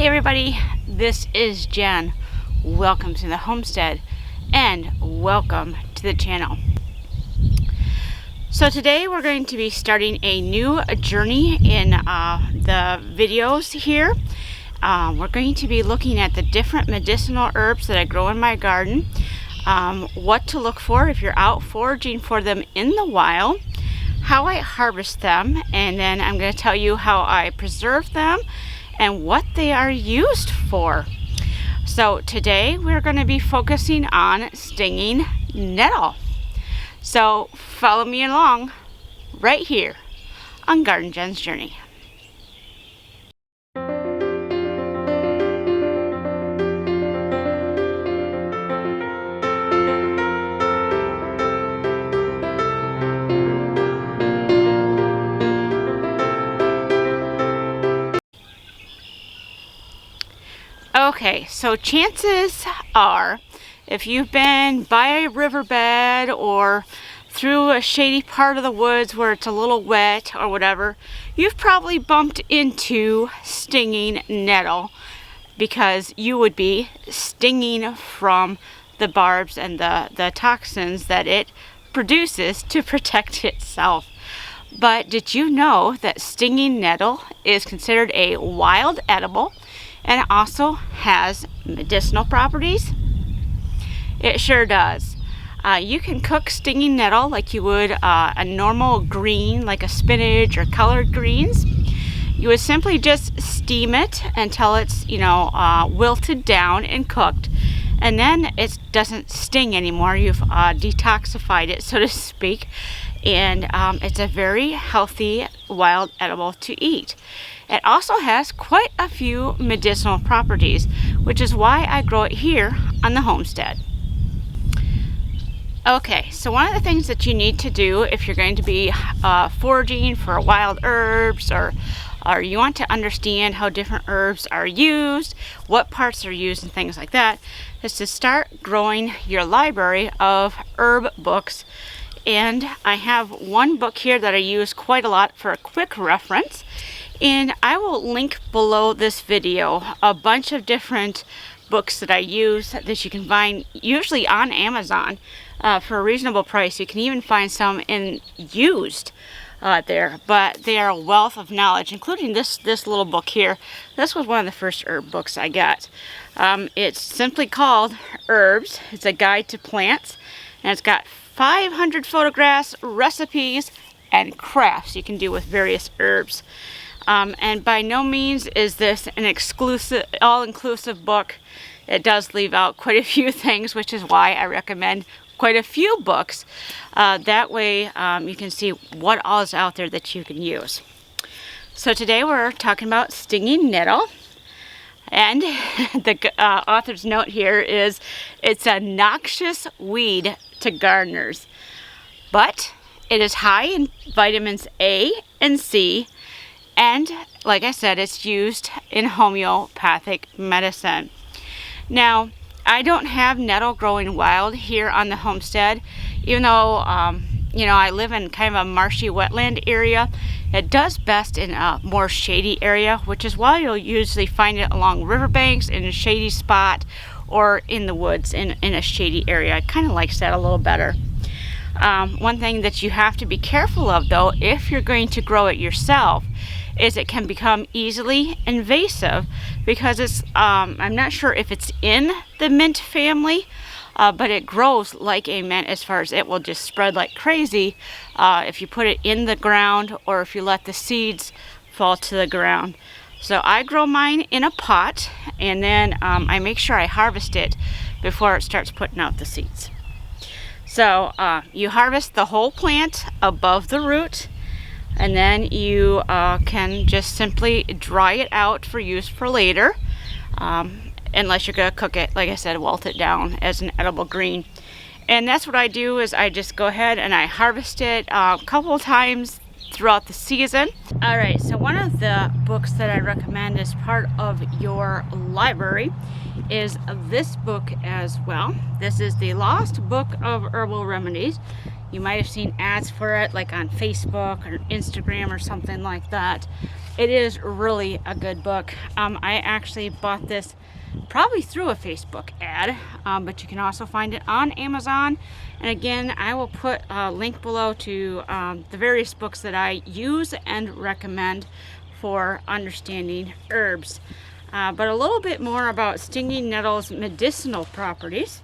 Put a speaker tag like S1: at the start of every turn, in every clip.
S1: Hey everybody, this is Jen. Welcome to the homestead and welcome to the channel. So today we're going to be starting a new journey in the videos here. We're going to be looking at the different medicinal herbs that I grow in my garden, what to look for if you're out foraging for them in the wild, how I harvest them, and then I'm going to tell you how I preserve them and what they are used for. So today we're going to be focusing on stinging nettle. So follow me along right here on Garden Jen's Journey. Okay, so chances are, if you've been by a riverbed or through a shady part of the woods where it's a little wet or whatever, you've probably bumped into stinging nettle because you would be stinging from the barbs and the toxins that it produces to protect itself. But did you know that stinging nettle is considered a wild edible and it also has medicinal properties? It sure does. You can cook stinging nettle like you would a normal green, like a spinach or collard greens. You would simply just steam it until it's, wilted down and cooked. And then it doesn't sting anymore. You've detoxified it, so to speak. And it's a very healthy wild edible to eat. It also has quite a few medicinal properties, which is why I grow it here on the homestead. Okay, so one of the things that you need to do if you're going to be foraging for wild herbs or you want to understand how different herbs are used, what parts are used and things like that, is to start growing your library of herb books. And I have one book here that I use quite a lot for a quick reference. And I will link below this video a bunch of different books that I use that you can find usually on Amazon for a reasonable price. You can even find some in used there, but they are a wealth of knowledge, including this little book here. This was one of the first herb books I got. It's simply called Herbs. It's a guide to plants, and it's got 500 photographs, recipes, and crafts you can do with various herbs. And by no means is this an exclusive, all-inclusive book. It does leave out quite a few things, which is why I recommend quite a few books. That way you can see what all is out there that you can use. So today we're talking about stinging nettle. And the author's note here is, it's a noxious weed to gardeners, but it is high in vitamins A and C, and like I said, it's used in homeopathic medicine. Now, I don't have nettle growing wild here on the homestead, even though I live in kind of a marshy wetland area. It does best in a more shady area, which is why you'll usually find it along riverbanks in a shady spot or in the woods in a shady area. I kind of like that a little better. One thing that you have to be careful of, though, if you're going to grow it yourself, is it can become easily invasive because it's, I'm not sure if it's in the mint family, but it grows like a mint as far as it will just spread like crazy if you put it in the ground or if you let the seeds fall to the ground. So I grow mine in a pot, and then I make sure I harvest it before it starts putting out the seeds. So you harvest the whole plant above the root, and then you can just simply dry it out for use for later, unless you're going to cook it, like I said, wilt it down as an edible green. And that's what I do, is I just go ahead and I harvest it a couple of times throughout the season. Alright, so one of the books that I recommend as part of your library is this book as well. This is the Lost Book of Herbal Remedies. You might have seen ads for it like on Facebook or Instagram or something like that. It is really a good book. I actually bought this probably through a Facebook ad, but you can also find it on Amazon. And again, I will put a link below to the various books that I use and recommend for understanding herbs. But a little bit more about stinging nettle's medicinal properties.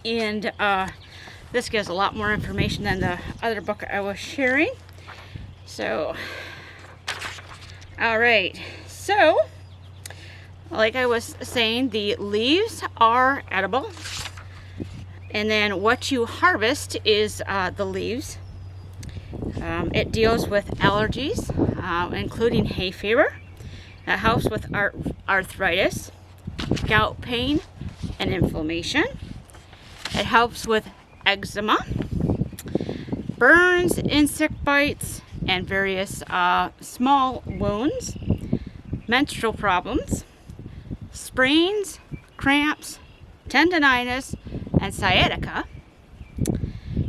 S1: And this gives a lot more information than the other book I was sharing. So, all right. So, like I was saying, the leaves are edible. And then what you harvest is the leaves. It deals with allergies, including hay fever. It helps with arthritis, gout pain, and inflammation. It helps with eczema, burns, insect bites, and various small wounds, menstrual problems, sprains, cramps, tendinitis, and sciatica.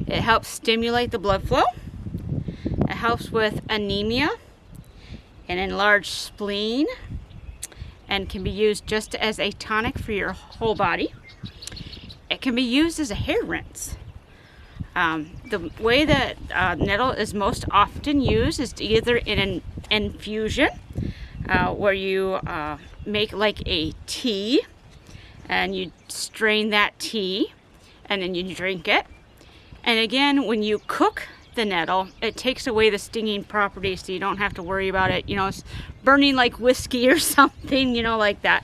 S1: It helps stimulate the blood flow. It helps with anemia, an enlarged spleen, and can be used just as a tonic for your whole body. It can be used as a hair rinse. The way that nettle is most often used is either in an infusion, where you make like a tea, and you strain that tea, and then you drink it. And again, when you cook the nettle, it takes away the stinging properties, so you don't have to worry about it, it's burning like whiskey or something, like that.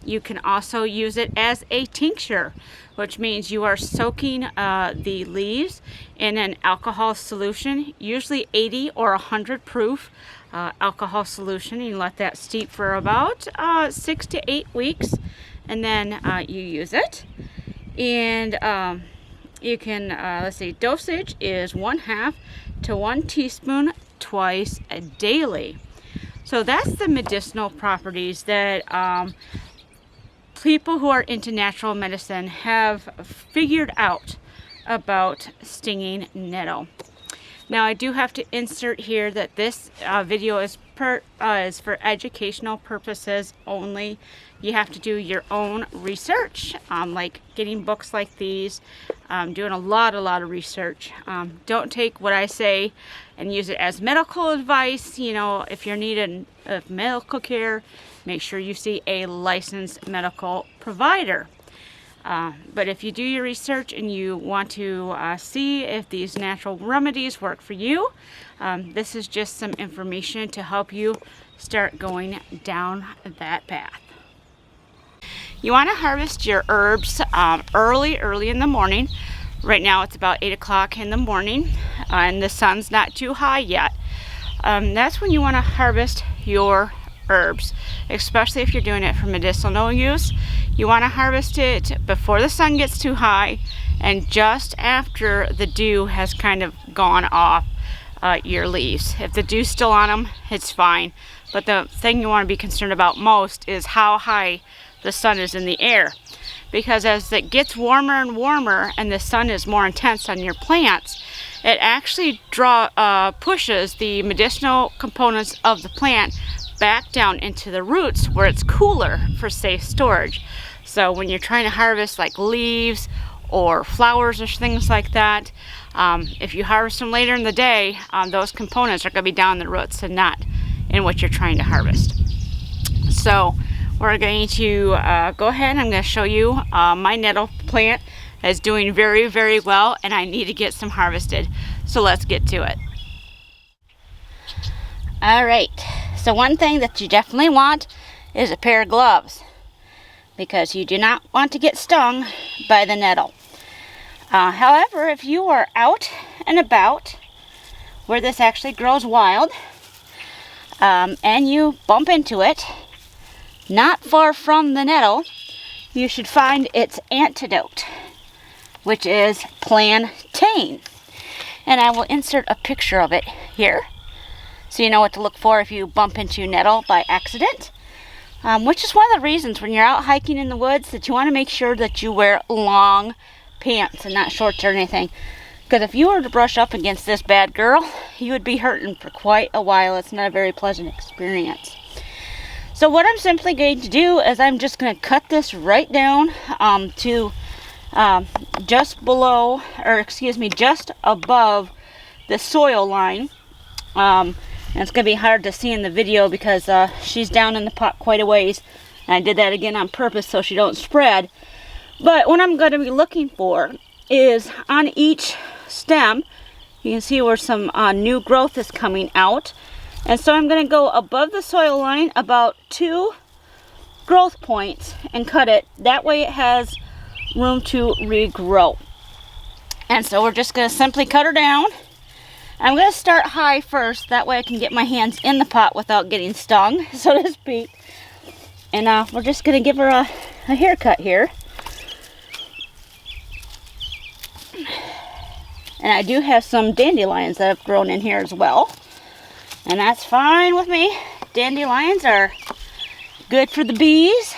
S1: You can also use it as a tincture, which means you are soaking the leaves in an alcohol solution, usually 80 or 100 proof alcohol solution. You let that steep for about 6 to 8 weeks, and then you use it. And you can, let's see, dosage is 1/2 to 1 teaspoon twice daily. So that's the medicinal properties that people who are into natural medicine have figured out about stinging nettle. Now, I do have to insert here that this video is for educational purposes only. You have to do your own research, like getting books like these, doing a lot of research. Don't take what I say and use it as medical advice. If you're needing medical care, make sure you see a licensed medical provider. But if you do your research and you want to see if these natural remedies work for you, this is just some information to help you start going down that path. You want to harvest your herbs early in the morning. Right now it's about 8 o'clock in the morning, and the sun's not too high yet. That's when you want to harvest your herbs, especially if you're doing it for medicinal use. You want to harvest it before the sun gets too high and just after the dew has kind of gone off your leaves. If the dew's still on them, it's fine. But the thing you want to be concerned about most is how high the sun is in the air. Because as it gets warmer and warmer and the sun is more intense on your plants, it actually pushes the medicinal components of the plant back down into the roots where it's cooler for safe storage. So when you're trying to harvest like leaves or flowers or things like that, if you harvest them later in the day, those components are going to be down the roots and not in what you're trying to harvest. So we're going to go ahead and I'm going to show you my nettle plant is doing very well, and I need to get some harvested. So let's get to it. All right, so one thing that you definitely want is a pair of gloves, because you do not want to get stung by the nettle. However, if you are out and about where this actually grows wild, and you bump into it, not far from the nettle, you should find its antidote, which is plantain. And I will insert a picture of it here, so you know what to look for if you bump into nettle by accident. Which is one of the reasons when you're out hiking in the woods that you want to make sure that you wear long pants and not shorts or anything. Because if you were to brush up against this bad girl, you would be hurting for quite a while. It's not a very pleasant experience. So what I'm simply going to do is I'm just going to cut this right down to just below, or excuse me, just above the soil line. And it's going to be hard to see in the video because she's down in the pot quite a ways. And I did that again on purpose so she don't spread. But what I'm going to be looking for is on each stem, you can see where some new growth is coming out. And so I'm going to go above the soil line about 2 growth points and cut it. That way it has room to regrow. And so we're just going to simply cut her down. I'm going to start high first. That way I can get my hands in the pot without getting stung, so to speak. And we're just going to give her a haircut here. And I do have some dandelions that have grown in here as well. And that's fine with me. Dandelions are good for the bees.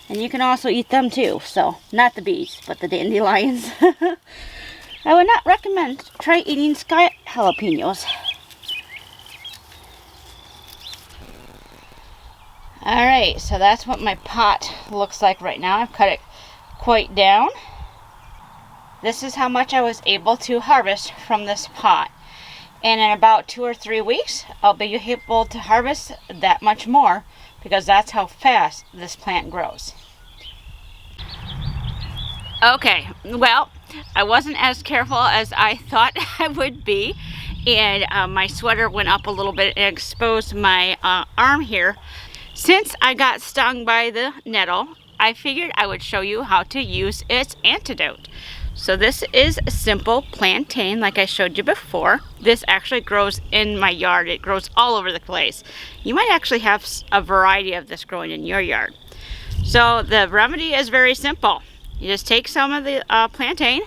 S1: And you can also eat them too. So, not the bees, but the dandelions. I would not recommend try eating sky jalapenos. Alright, so that's what my pot looks like right now. I've cut it quite down. This is how much I was able to harvest from this pot. And in about 2 or 3 weeks, I'll be able to harvest that much more because that's how fast this plant grows. Okay, well, I wasn't as careful as I thought I would be. And my sweater went up a little bit and exposed my arm here. Since I got stung by the nettle, I figured I would show you how to use its antidote. So this is simple plantain, like I showed you before. This actually grows in my yard. It grows all over the place. You might actually have a variety of this growing in your yard. So the remedy is very simple. You just take some of the plantain.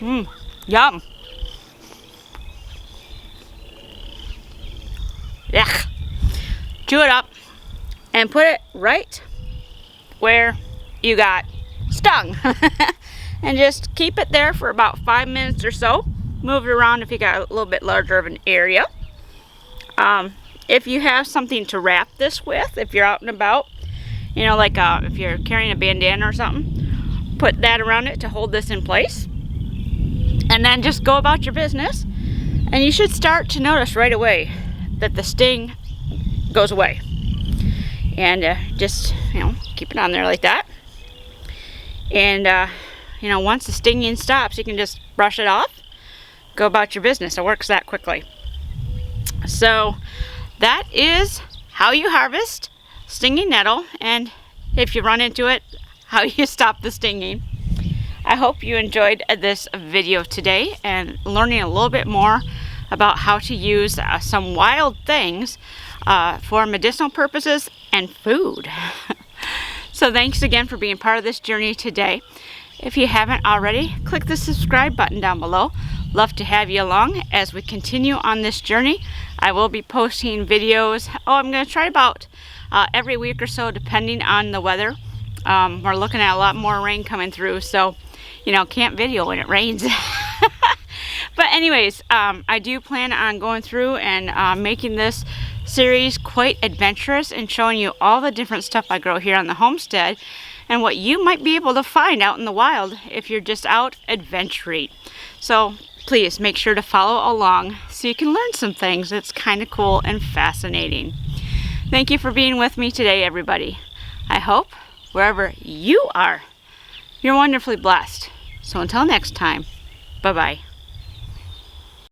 S1: Yum. Yeah. Chew it up and put it right where you got stung. And just keep it there for about 5 minutes or so. Move it around if you got a little bit larger of an area. If you have something to wrap this with, if you're out and about, you know, like if you're carrying a bandana or something, put that around it to hold this in place. And then just go about your business. And you should start to notice right away that the sting goes away. And just, you know, keep it on there like that. And, you know, once the stinging stops, you can just brush it off. Go about your business. It works that quickly. So that is how you harvest stinging nettle. And if you run into it, how you stop the stinging. I hope you enjoyed this video today and learning a little bit more about how to use some wild things for medicinal purposes and food. So thanks again for being part of this journey today. If you haven't already, click the subscribe button down below. Love to have you along as we continue on this journey. I will be posting videos. I'm going to try about every week or so, depending on the weather. We're looking at a lot more rain coming through, so you know, can't video when it rains. But anyways, I do plan on going through and making this series quite adventurous and showing you all the different stuff I grow here on the homestead and what you might be able to find out in the wild if you're just out adventuring. So please make sure to follow along so you can learn some things. It's kind of cool and fascinating. Thank you for being with me today, everybody. I hope wherever you are, you're wonderfully blessed. So until next time, bye-bye.